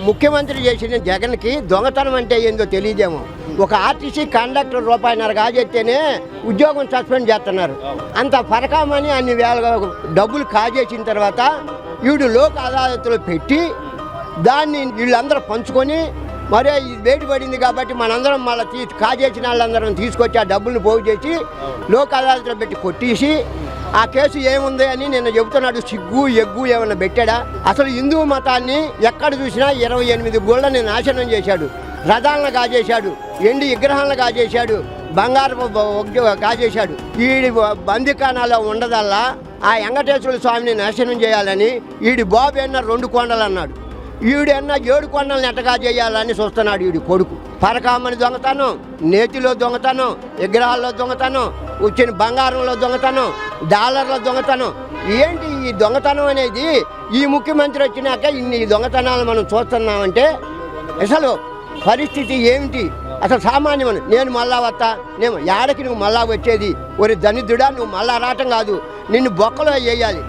ముఖ్యమంత్రి చేసిన జగన్కి దొంగతనం అంటే ఏందో తెలియదేమో. ఒక ఆర్టీసీ కండక్టర్ రూపాయిన్నర కాజేస్తేనే ఉద్యోగం సస్పెండ్ చేస్తున్నారు. అంత పరకామని అన్ని వేల డబ్బులు కాజేసిన తర్వాత వీడు లోక్ అదాలత్లో పెట్టి దాన్ని వీళ్ళందరూ పంచుకొని మరే ఇది వేడి పడింది కాబట్టి మనందరం మళ్ళీ కాజేసిన వాళ్ళందరం తీసుకొచ్చి ఆ డబ్బులను పోగు చేసి లోక్ అదాలత్లో పెట్టి కొట్టేసి ఆ కేసు ఏముంది అని నేను చెబుతున్నాడు. సిగ్గు ఎగ్గు ఏమన్నా పెట్టాడా? అసలు హిందూ మతాన్ని ఎక్కడ చూసినా 28 గుళ్ళని నాశనం చేశాడు. రథాలను కాజేశాడు, ఎండి విగ్రహాలను కాజేశాడు, బంగారు కాజేశాడు. ఈడి బందికానాలో ఉండదల్లా ఆ వెంకటేశ్వర స్వామిని నాశనం చేయాలని ఈడి బాబు అన్న 2 కొండలు అన్నాడు. ఈడన్నా 7 కొండలను ఎట్టగా చేయాలని చూస్తున్నాడు ఈడి కొడుకు. పరకామని దొంగతనం, నేతిలో దొంగతనం, విగ్రహాల్లో దొంగతనం, వచ్చిన బంగారంలో దొంగతనం, డాలర్ల దొంగతనం. ఏంటి ఈ దొంగతనం అనేది? ఈ ముఖ్యమంత్రి వచ్చినాక ఇన్ని దొంగతనాలు మనం చూస్తున్నామంటే అసలు పరిస్థితి ఏమిటి? అసలు సామాన్యం. నేను మళ్ళా వస్తా, నేను ఏడకి నువ్వు మళ్ళా వచ్చేది? ఒరి దరిద్రుడా, నువ్వు మళ్ళా రావటం కాదు, నిన్ను బొక్కలో వేయాలి.